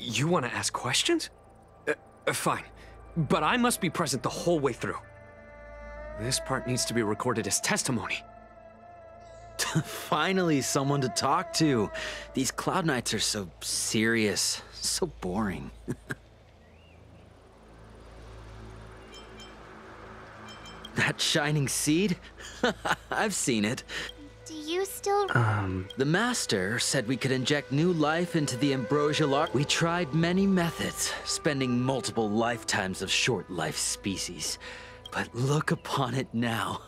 You want to ask questions? Fine. But I must be present the whole way through. This part needs to be recorded as testimony. Finally, someone to talk to. These Cloud Knights are so serious, so boring. That shining seed? I've seen it. Do you still... The Master said we could inject new life into the ambrosial arc. We tried many methods, spending multiple lifetimes of short-life species. But look upon it now.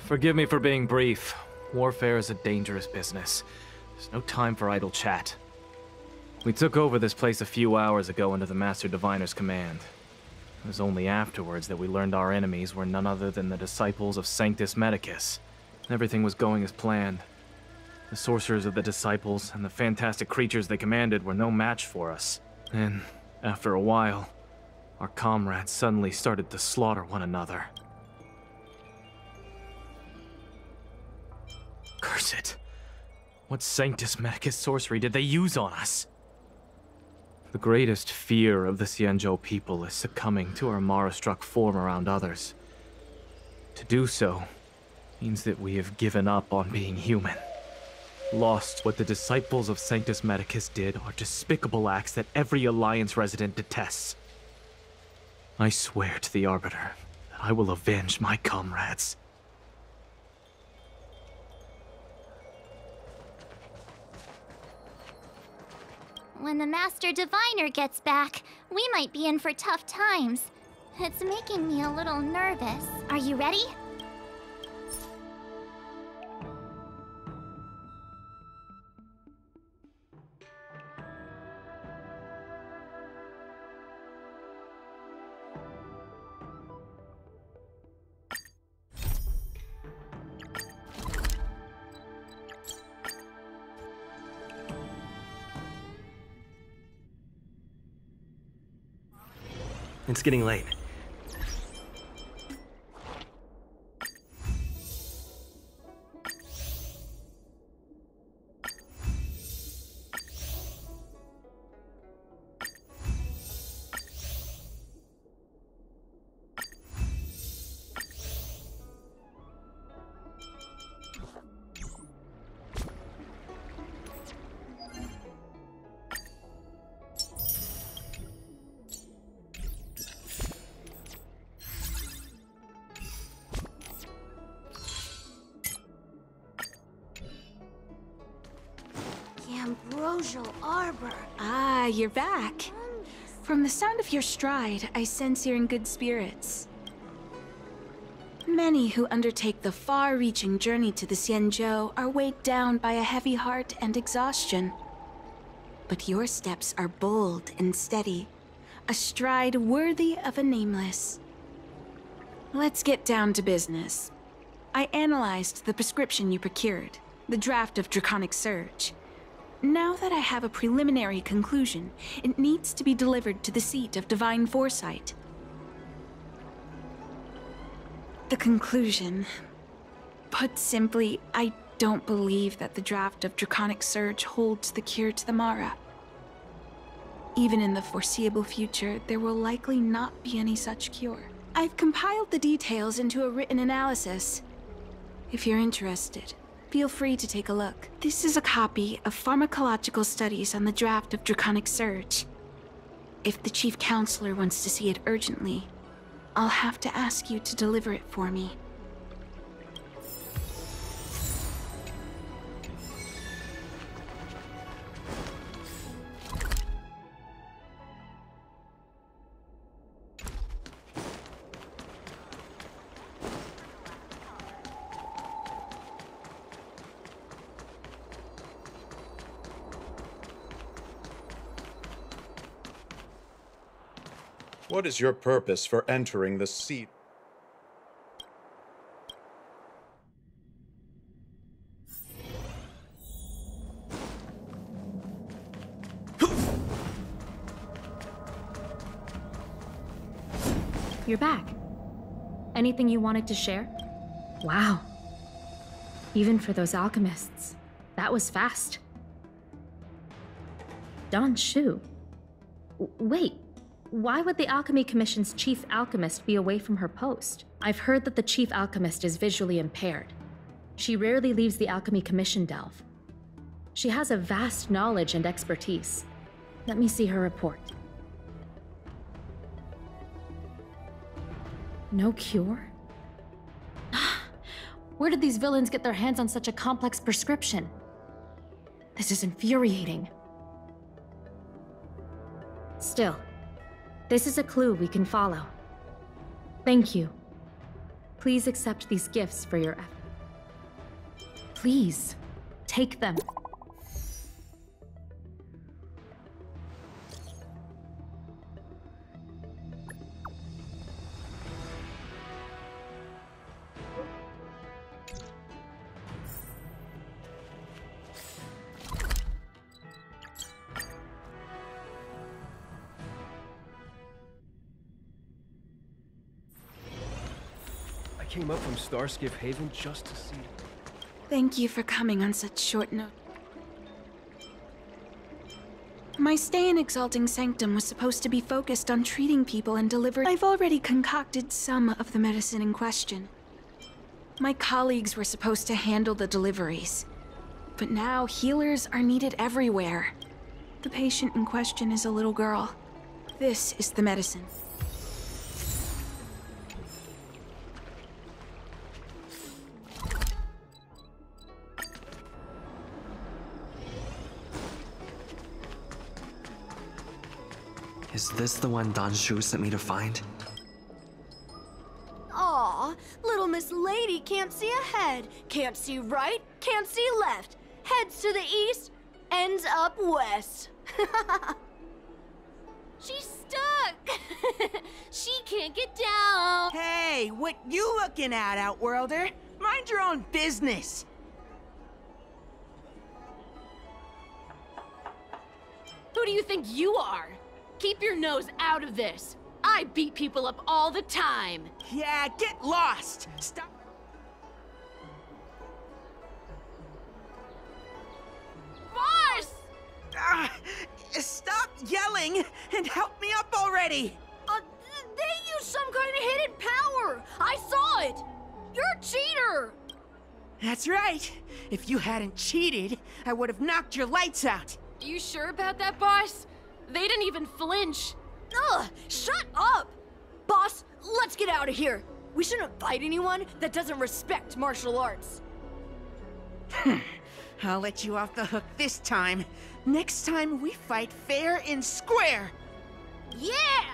Forgive me for being brief. Warfare is a dangerous business. There's no time for idle chat. We took over this place a few hours ago under the Master Diviner's command. It was only afterwards that we learned our enemies were none other than the disciples of Sanctus Medicus. Everything was going as planned. The sorcerers of the disciples and the fantastic creatures they commanded were no match for us. And, after a while, our comrades suddenly started to slaughter one another. Curse it. What Sanctus Medicus sorcery did they use on us? The greatest fear of the Xianzhou people is succumbing to our Mara-struck form around others. To do so means that we have given up on being human. Lost. What the disciples of Sanctus Medicus did are despicable acts that every Alliance resident detests. I swear to the Arbiter that I will avenge my comrades. When the Master Diviner gets back, we might be in for tough times. It's making me a little nervous. Are you ready? It's getting late. Ambrosial Arbor. Ah, you're back. From the sound of your stride, I sense you're in good spirits. Many who undertake the far-reaching journey to the Xianzhou are weighed down by a heavy heart and exhaustion. But your steps are bold and steady, a stride worthy of a nameless. Let's get down to business. I analyzed the prescription you procured, the draft of Draconic Surge. Now that I have a preliminary conclusion, it needs to be delivered to the seat of Divine Foresight. The conclusion. Put simply, I don't believe that the draft of Draconic Surge holds the cure to the Mara. Even in the foreseeable future, there will likely not be any such cure. I've compiled the details into a written analysis. If you're interested, feel free to take a look. This is a copy of pharmacological studies on the draft of Draconic Surge. If the Chief Counselor wants to see it urgently, I'll have to ask you to deliver it for me. What is your purpose for entering the seat? You're back. Anything you wanted to share? Wow. Even for those alchemists, that was fast. Don Shu. Wait, why would the Alchemy Commission's chief alchemist be away from her post? I've heard that the chief alchemist is visually impaired. She rarely leaves the Alchemy Commission delve. She has a vast knowledge and expertise. Let me see her report. No cure? Where did these villains get their hands on such a complex prescription? This is infuriating. Still, this is a clue we can follow. Thank you. Please accept these gifts for your effort. Please, take them. I came up from Starskiff Haven just to see you. Thank you for coming on such short notice. My stay in Exalting Sanctum was supposed to be focused on treating people and delivering. I've already concocted some of the medicine in question. My colleagues were supposed to handle the deliveries. But now healers are needed everywhere. The patient in question is a little girl. This is the medicine. Is this the one Don Shu sent me to find? Aw, little Miss Lady can't see ahead, can't see right, can't see left. Heads to the east, ends up west. She's stuck! She can't get down! Hey, what you looking at, Outworlder? Mind your own business! Who do you think you are? Keep your nose out of this. I beat people up all the time. Yeah, get lost! Stop! Boss! Stop yelling and help me up already! They used some kind of hidden power! I saw it! You're a cheater! That's right. If you hadn't cheated, I would have knocked your lights out. You sure about that, boss? They didn't even flinch. Ugh, shut up! Boss, let's get out of here. We shouldn't fight anyone that doesn't respect martial arts. I'll let you off the hook this time. Next time we fight fair and square. Yeah!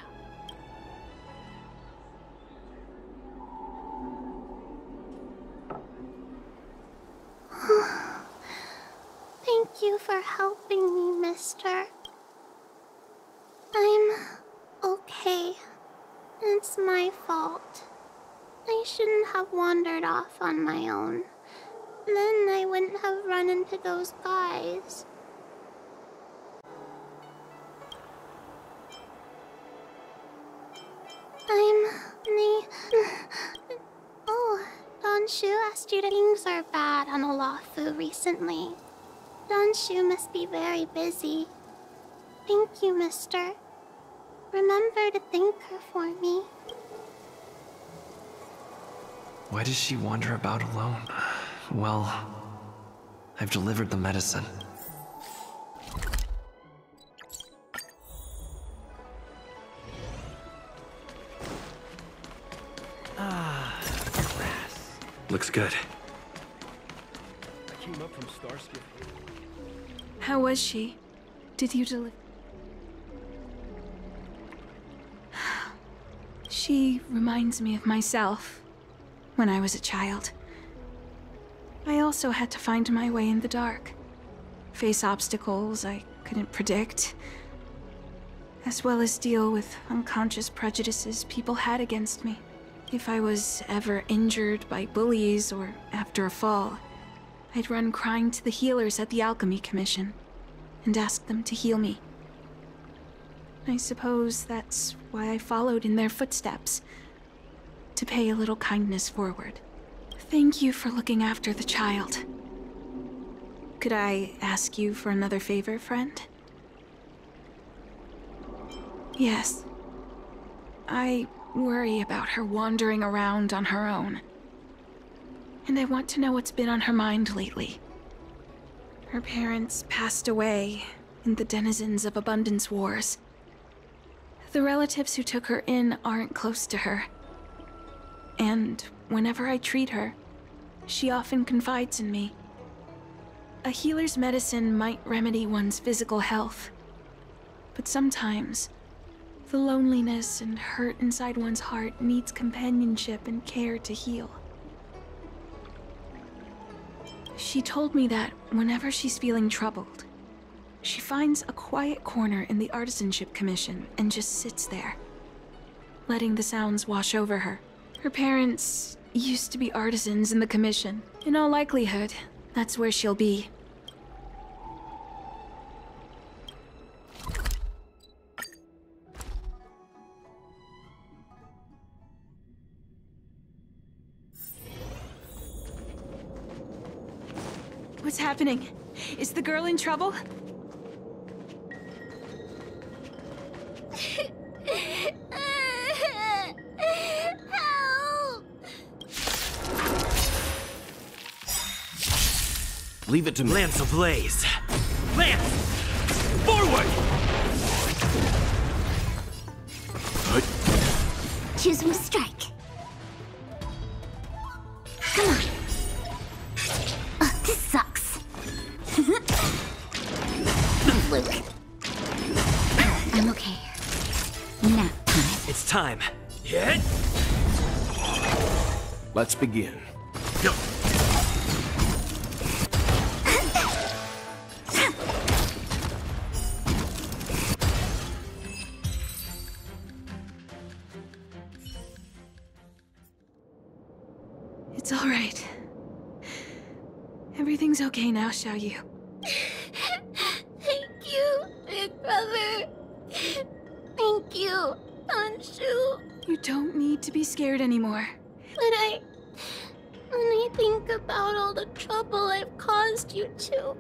Thank you for helping me, mister. I'm okay. It's my fault. I shouldn't have wandered off on my own. Then I wouldn't have run into those guys. Oh, Don Shu asked you to... Things are bad on Olafu recently. Don Shu must be very busy. Thank you, mister. Remember to thank her for me. Why does she wander about alone? Well, I've delivered the medicine. Grass. Looks good. I came up from Starskiff. How was she? Did you deliver? She reminds me of myself when I was a child. I also had to find my way in the dark, face obstacles I couldn't predict, as well as deal with unconscious prejudices people had against me. If I was ever injured by bullies or after a fall, I'd run crying to the healers at the Alchemy Commission and ask them to heal me. I suppose that's why I followed in their footsteps. to pay a little kindness forward. Thank you for looking after the child. Could I ask you for another favor, friend? Yes. I worry about her wandering around on her own. And I want to know what's been on her mind lately. Her parents passed away in the denizens of Abundance Wars. The relatives who took her in aren't close to her. And whenever I treat her, she often confides in me. A healer's medicine might remedy one's physical health, but sometimes the loneliness and hurt inside one's heart needs companionship and care to heal. She told me that whenever she's feeling troubled, she finds a quiet corner in the Artisanship Commission and just sits there, letting the sounds wash over her. Her parents used to be artisans in the Commission. In all likelihood, that's where she'll be. What's happening? Is the girl in trouble? Help! Leave it to me. Lance ablaze! Lance! Forward! Choose from strike. Come on. Ugh, this sucks. Luke. I'm okay. Nap time. It's time. Hit! Let's begin. Go! It's all right. Everything's okay now, Xiaoyu. Thank you, big brother. Thank you, Anshu. You don't need to be scared anymore. But when I think about all the trouble I've caused you two,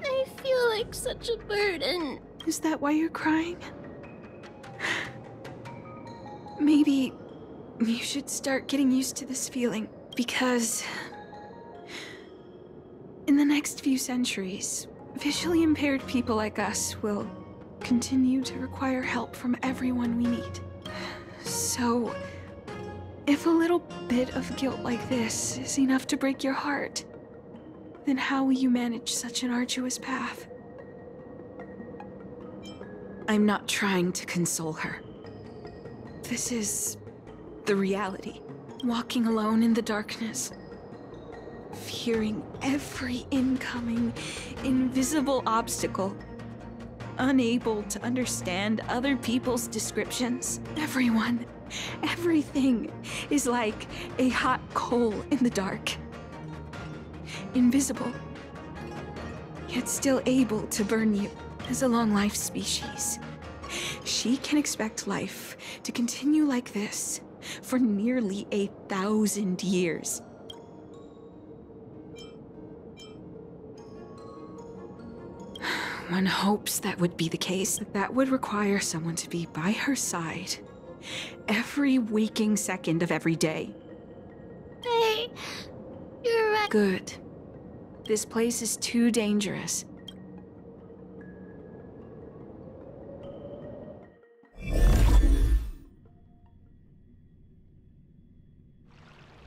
I feel like such a burden. Is that why you're crying? Maybe you should start getting used to this feeling, because in the next few centuries, visually impaired people like us will continue to require help from everyone we meet. So, if a little bit of guilt like this is enough to break your heart, then how will you manage such an arduous path? I'm not trying to console her. This is the reality. Walking alone in the darkness, fearing every incoming, invisible obstacle, unable to understand other people's descriptions. Everyone, everything is like a hot coal in the dark. Invisible, yet still able to burn you. As a long-life species, she can expect life to continue like this for nearly 1,000 years. One hopes that would be the case. That would require someone to be by her side every waking second of every day. Hey, you're right. Good. This place is too dangerous.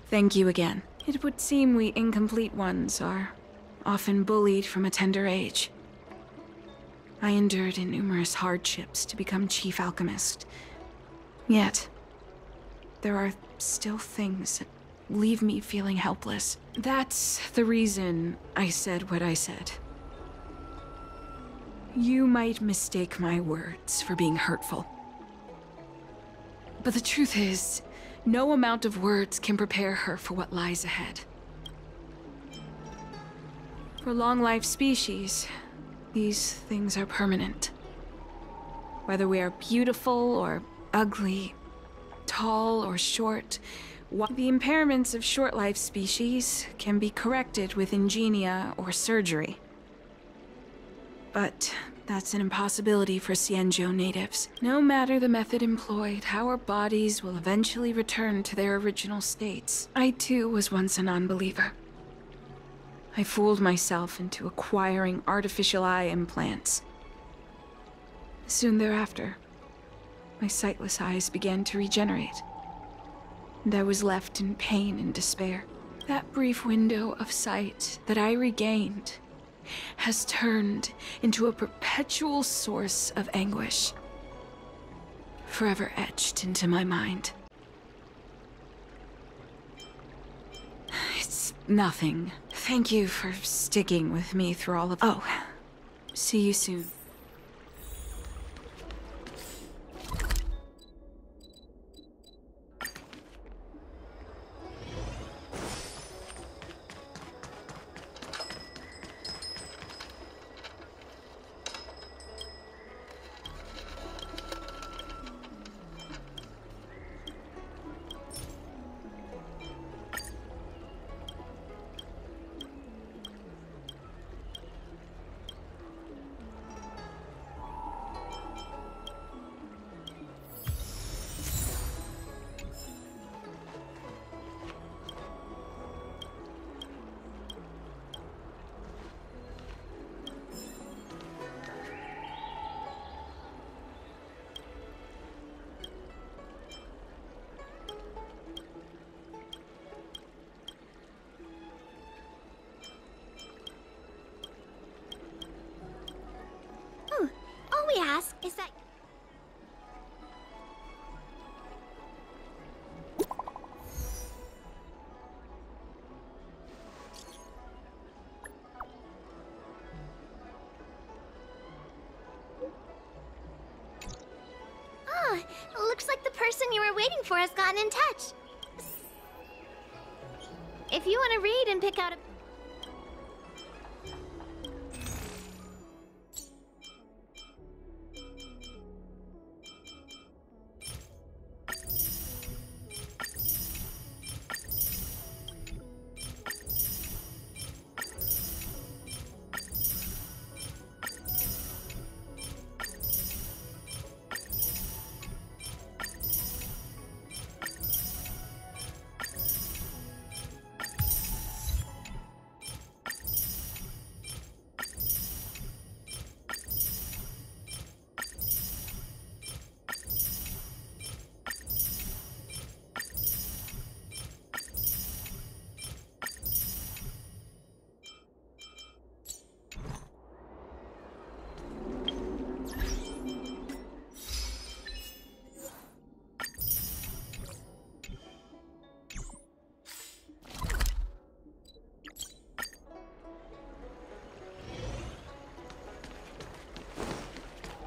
Thank you again. It would seem we incomplete ones are often bullied from a tender age. I endured numerous hardships to become Chief Alchemist. Yet, there are still things that leave me feeling helpless. That's the reason I said what I said. You might mistake my words for being hurtful. But the truth is, no amount of words can prepare her for what lies ahead. For long-life species, these things are permanent. Whether we are beautiful or ugly, tall or short. The impairments of short-life species can be corrected with ingenia or surgery. But that's an impossibility for Xianzhou natives. No matter the method employed, our bodies will eventually return to their original states. I too was once a non-believer. I fooled myself into acquiring artificial eye implants. Soon thereafter, my sightless eyes began to regenerate, and I was left in pain and despair. That brief window of sight that I regained has turned into a perpetual source of anguish, forever etched into my mind. It's nothing. Thank you for sticking with me through all of— Oh, see you soon. All we ask is that... Oh, looks like the person you were waiting for has gotten in touch. If you want to read and pick out a...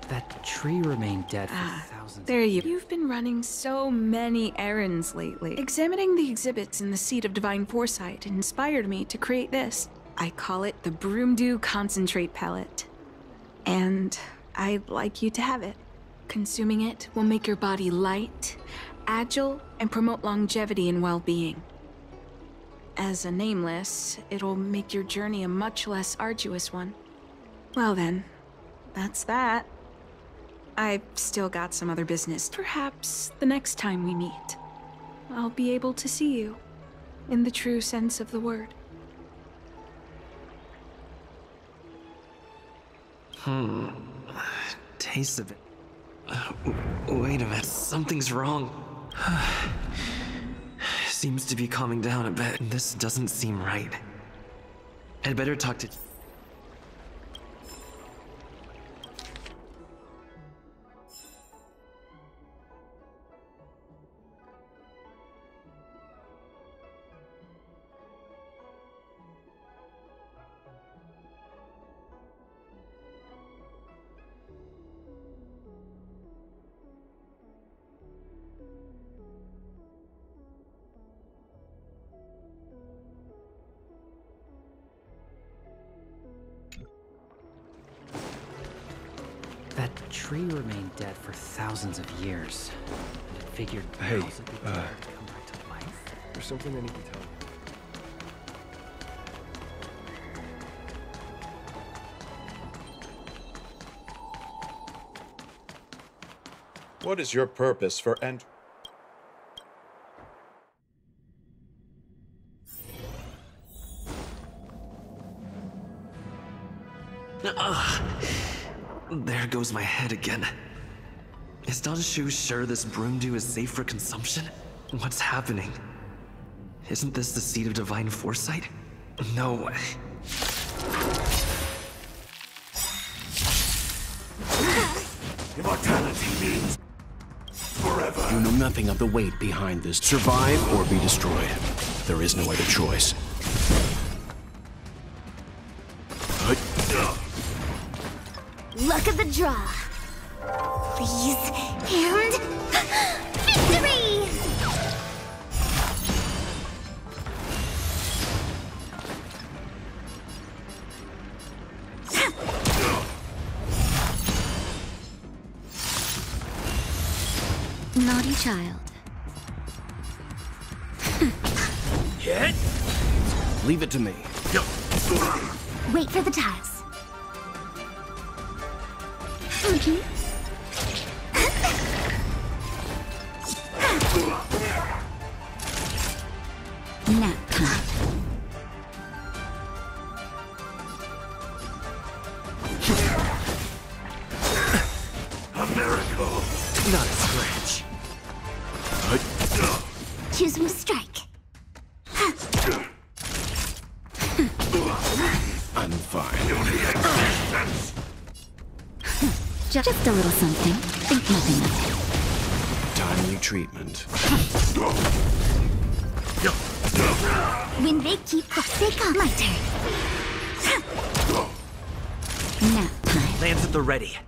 That tree remained dead for thousands There of you. years. You've been running so many errands lately. Examining the exhibits in the Seat of Divine Foresight inspired me to create this. I call it the Broomdew Concentrate Pellet. And I'd like you to have it. Consuming it will make your body light, agile, and promote longevity and well-being. As a nameless, it'll make your journey a much less arduous one. Well then, that's that. I've still got some other business. Perhaps the next time we meet, I'll be able to see you, in the true sense of the word. Taste of it. Wait a minute, something's wrong. Seems to be calming down a bit. This doesn't seem right. I'd better talk to... That tree remained dead for thousands of years. And it figured. Hey, there's something I need to tell you. What is your purpose for entering? There goes my head again. Is Danshu sure this broom dew is safe for consumption? What's happening? Isn't this the seed of divine foresight? No. Immortality means forever. You know nothing of the weight behind this. Survive or be destroyed. There is no other choice. Luck of the draw. Please, and victory! Naughty child. Hit. Leave it to me. Wait for the tiles. Nap time. A miracle. Not a scratch. Choose me strike. I'm fine. Just a little something. Think nothing of it. Timely treatment. When they keep they got my turn. Nap time. Lands at the ready.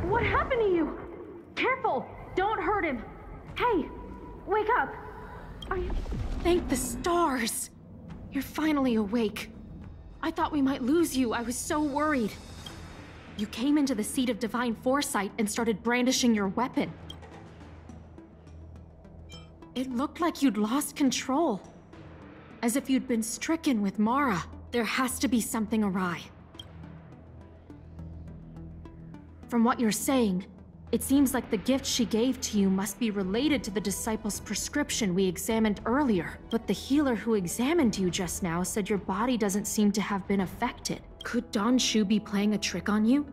What happened to you? Careful! Don't hurt him! Hey! Wake up! Are you... Thank the stars! You're finally awake. I thought we might lose you. I was so worried. You came into the seat of divine foresight and started brandishing your weapon. It looked like you'd lost control. As if you'd been stricken with Mara. There has to be something awry. From what you're saying, it seems like the gift she gave to you must be related to the disciple's prescription we examined earlier. But the healer who examined you just now said your body doesn't seem to have been affected. Could Danshu be playing a trick on you?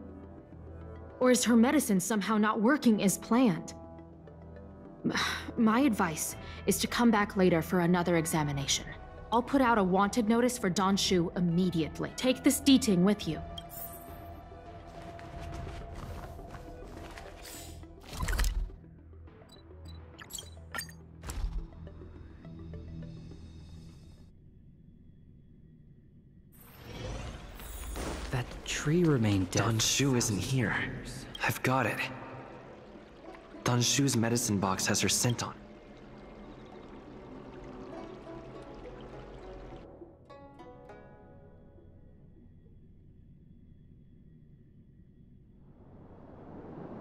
Or is her medicine somehow not working as planned? My advice is to come back later for another examination. I'll put out a wanted notice for Danshu immediately. Take this Deeting with you. That tree remained dead. Danshu isn't here. I've got it. Danshu's medicine box has her scent on.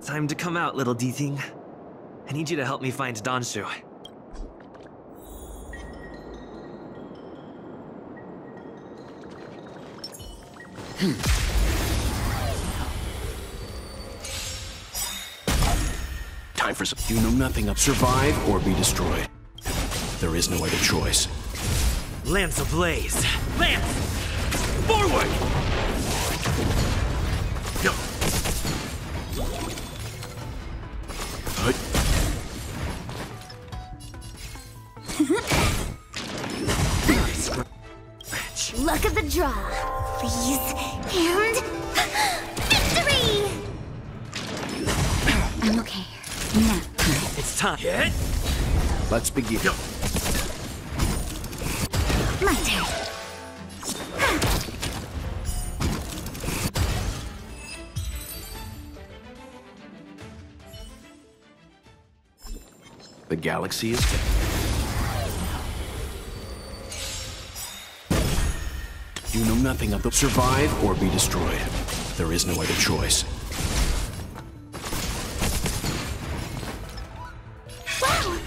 Time to come out, little D-Thing. I need you to help me find Danshu. Time for some. You know nothing of survive or be destroyed. There is no other choice. Lance ablaze. Lance! Forward! Go. Luck of the draw. Please, and victory! I'm okay. Nap time. It's time. Hit. Let's begin. Go. My turn. The galaxy is dead. You know nothing of the survive or be destroyed. There is no other choice. Wow!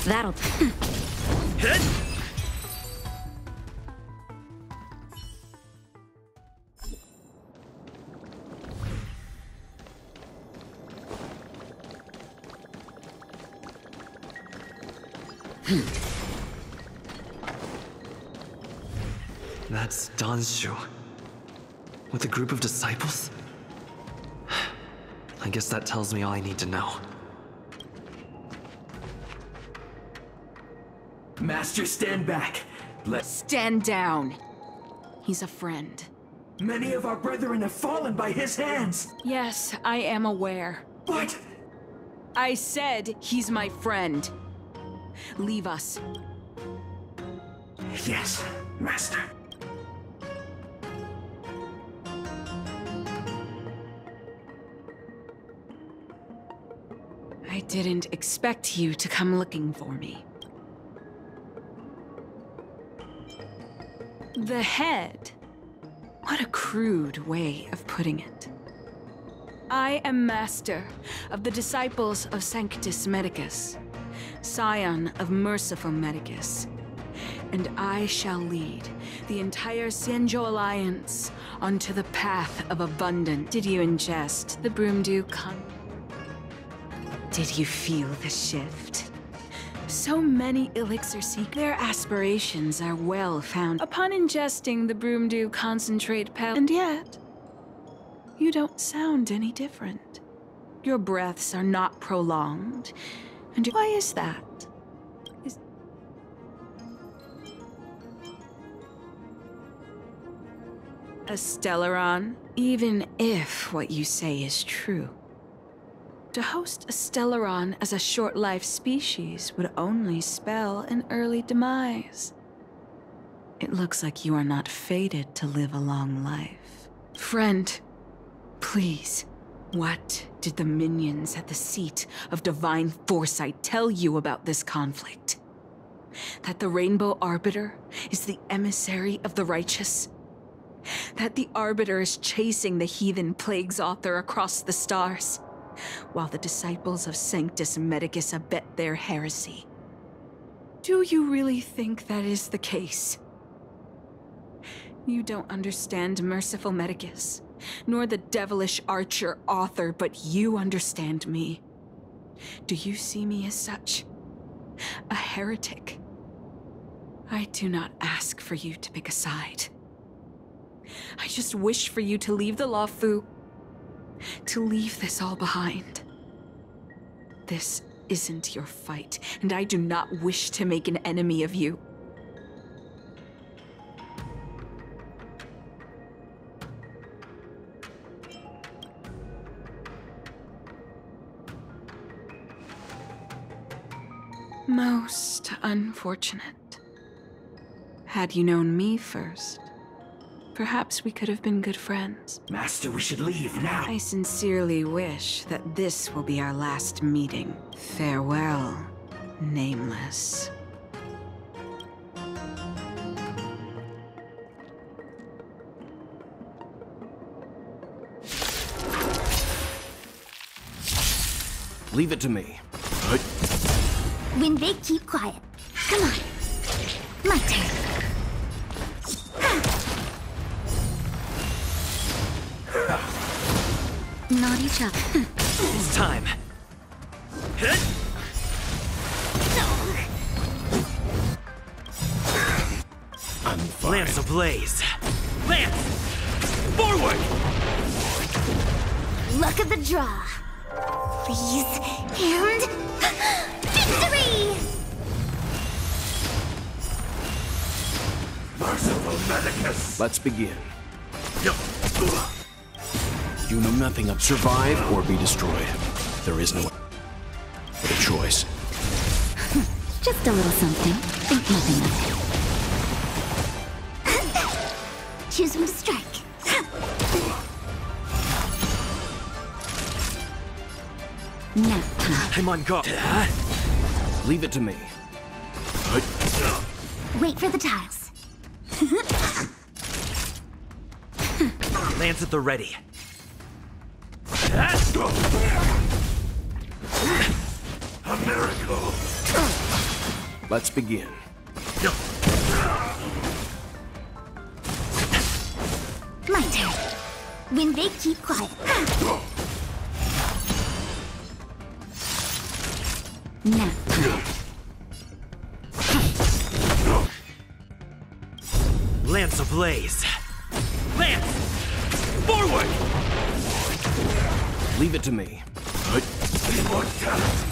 That'll... That's Danshu. With a group of disciples? I guess that tells me all I need to know. Master, stand back. Stand down. He's a friend. Many of our brethren have fallen by his hands. Yes, I am aware. What? I said he's my friend. Leave us. Yes, Master. I didn't expect you to come looking for me. The head. What a crude way of putting it. I am master of the disciples of Sanctus Medicus, scion of Merciful Medicus, and I shall lead the entire Senjo Alliance onto the path of abundance. Did you ingest the Broomdew con? Did you feel the shift? So many elixir seek their aspirations are well found upon ingesting the Broomdew concentrate pellet, and yet you don't sound any different. Your breaths are not prolonged, and why is that? A Stellaron, even if what you say is true. To host a Stellaron as a short-life species would only spell an early demise. It looks like you are not fated to live a long life. Friend, please, what did the minions at the seat of divine foresight tell you about this conflict? That the Rainbow Arbiter is the emissary of the righteous? That the Arbiter is chasing the heathen plagues author across the stars? While the disciples of Sanctus Medicus abet their heresy. Do you really think that is the case? You don't understand Merciful Medicus, nor the devilish archer author, but you understand me. Do you see me as such? A heretic? I do not ask for you to pick a side. I just wish for you to leave the Lawfu. To leave this all behind. This isn't your fight, and I do not wish to make an enemy of you. Most unfortunate. Had you known me first, perhaps we could have been good friends. Master, we should leave now. I sincerely wish that this will be our last meeting. Farewell, Nameless. Leave it to me. When they keep quiet. Come on. My turn. Not each other. It's time. I'm fine. Lance ablaze. Lance! Forward! Luck of the draw. Please. And... victory! Merciful Medicus! Let's begin. You know nothing of survive or be destroyed. There is no other choice. Just a little something. Think nothing of it. Choose when to strike. Nap time. I'm on guard. Leave it to me. Wait for the tiles. Lance at the ready. A miracle! Let's begin. My turn. When they keep quiet. Now. Lance ablaze. Lance! Forward! Leave it to me. Immortality!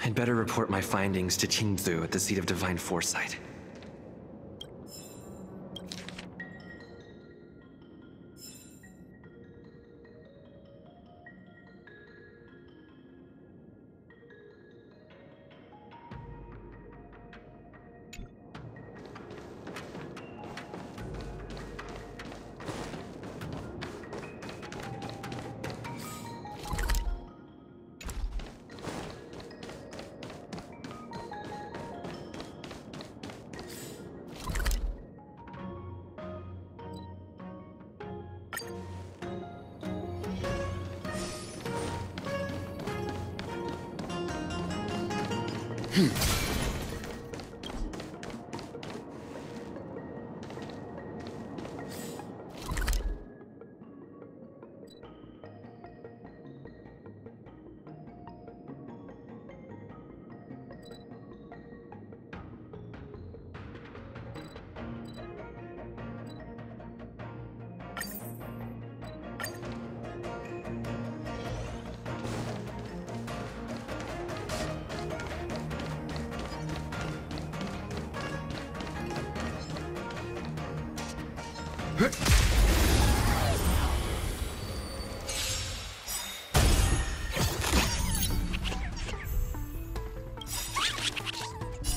I'd better report my findings to Qingzu at the seat of divine foresight.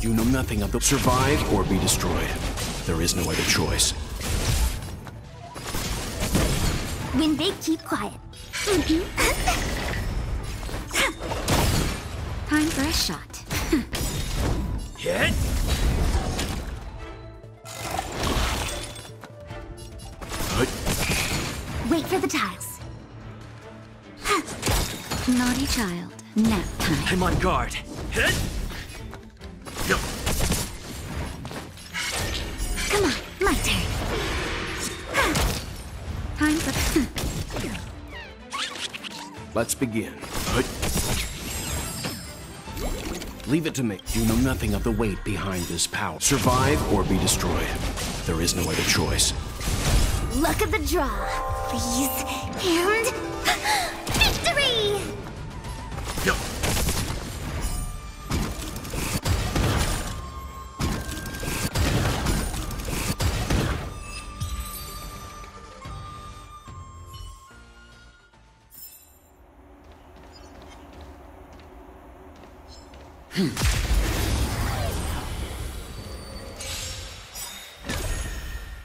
You know nothing of the survive or be destroyed. There is no other choice. When they keep quiet. Time for a shot. Hit! Wait for the tiles. Naughty child. Nap time. I'm on guard. Hit! Come on, my turn. Time for... Let's begin. Leave it to me. You know nothing of the weight behind this power. Survive or be destroyed. There is no other choice. Luck of the draw, please. And... victory!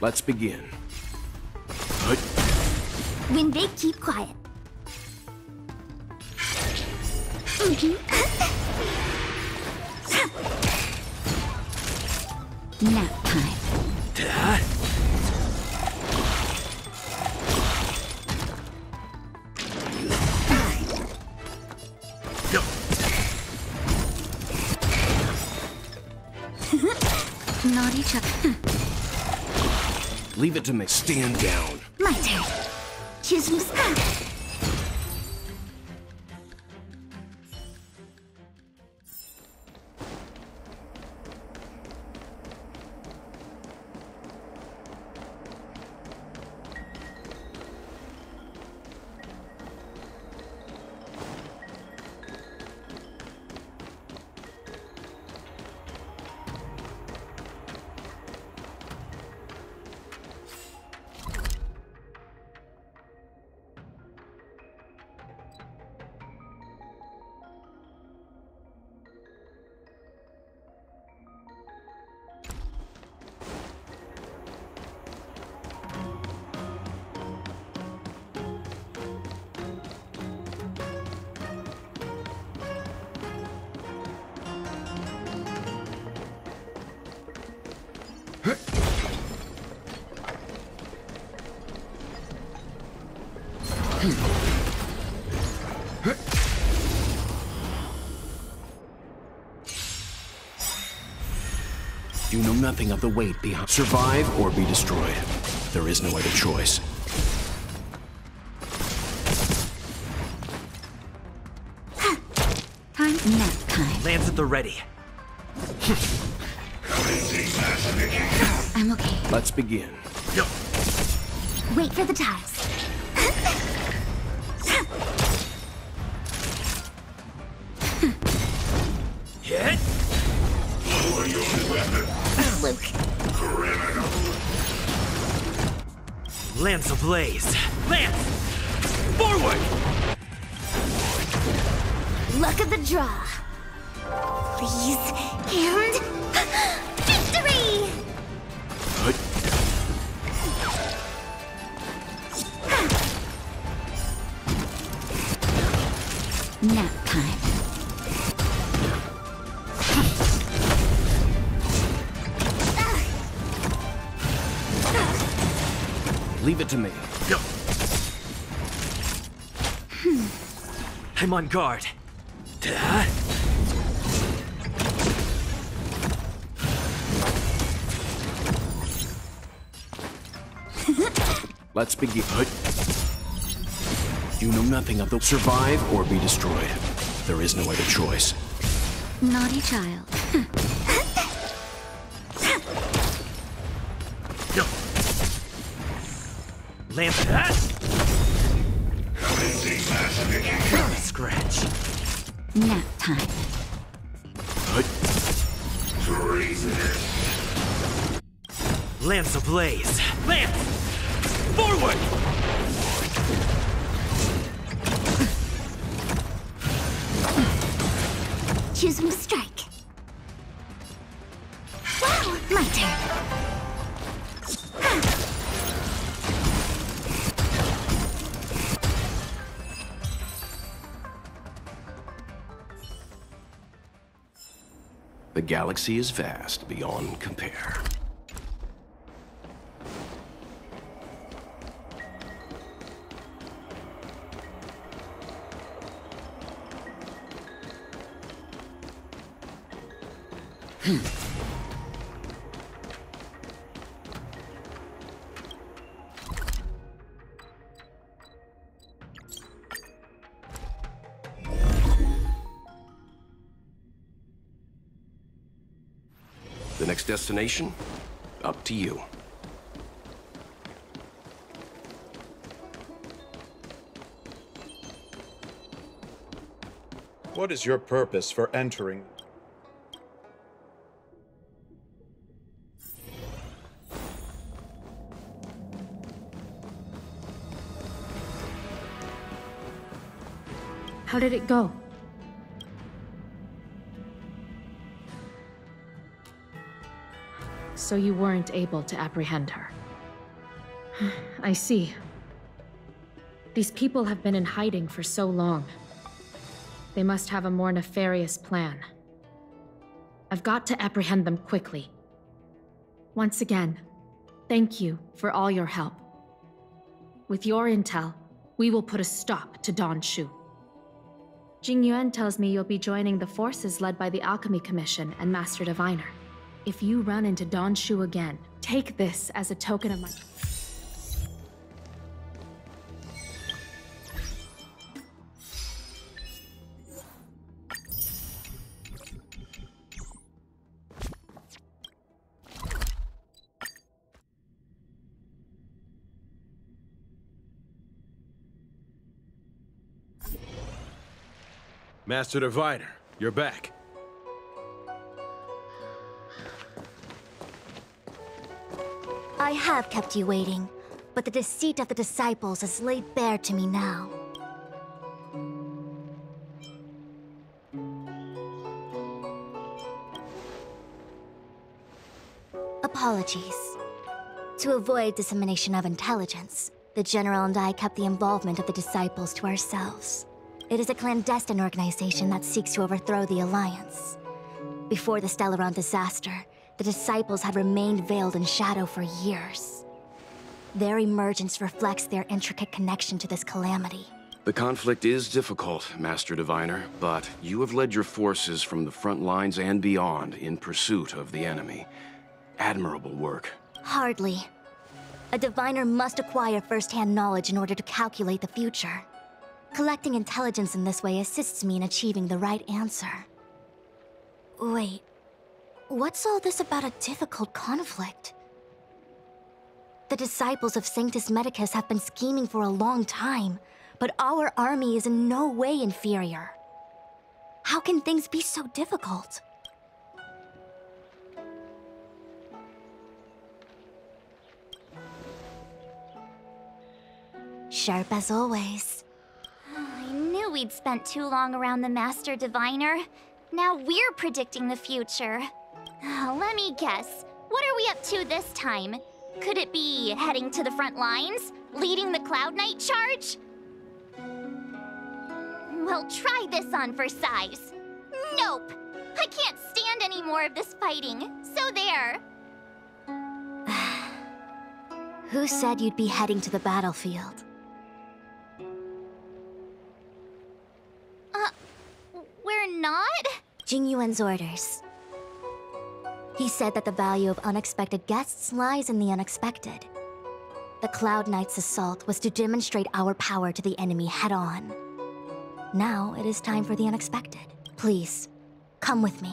Let's begin. When they keep quiet. Nap time. Naughty child. Leave it to me. Stand down. My turn. Choose from scratch. You know nothing of the weight behind. Survive or be destroyed. There is no other choice. Nap time. Lance at the ready. I'm okay. Let's begin. Yo. Wait for the tiles. Hit. Luke. Lance ablaze. Lance! Forward! Luck of the draw. Please, and victory! Nap time. Leave it to me. Go. I'm on guard. Let's begin. You know nothing of the survive or be destroyed. There is no other choice. Naughty child. Go. Lance that. Scratch. Nap time. Lance ablaze. Lance! Forward! Choose one to strike. Wow, my turn. The galaxy is vast beyond compare. The next destination? Up to you. What is your purpose for entering? How did it go? So you weren't able to apprehend her. I see. These people have been in hiding for so long. They must have a more nefarious plan. I've got to apprehend them quickly. Once again, thank you for all your help. With your intel, we will put a stop to Don Shu. Jing Yuan tells me you'll be joining the forces led by the Alchemy Commission and Master Diviner. If you run into Don Shu again, take this as a token of my... Master Diviner, you're back. I have kept you waiting, but the deceit of the disciples is laid bare to me now. Apologies. To avoid dissemination of intelligence, the General and I kept the involvement of the disciples to ourselves. It is a clandestine organization that seeks to overthrow the Alliance. Before the Stellaron disaster, the disciples had remained veiled in shadow for years. Their emergence reflects their intricate connection to this calamity. The conflict is difficult, Master Diviner, but you have led your forces from the front lines and beyond in pursuit of the enemy. Admirable work. Hardly. A diviner must acquire first-hand knowledge in order to calculate the future. Collecting intelligence in this way assists me in achieving the right answer. Wait, what's all this about a difficult conflict? The disciples of Sanctus Medicus have been scheming for a long time, but our army is in no way inferior. How can things be so difficult? Sharp as always. I knew we'd spent too long around the Master Diviner. Now we're predicting the future. Let me guess. What are we up to this time? Could it be heading to the front lines? Leading the Cloud Knight charge? Well, try this on for size. Nope! I can't stand any more of this fighting, so there. Who said you'd be heading to the battlefield? We're not? Jingyuan's orders. He said that the value of unexpected guests lies in the unexpected. The Cloud Knight's assault was to demonstrate our power to the enemy head-on. Now it is time for the unexpected. Please, come with me.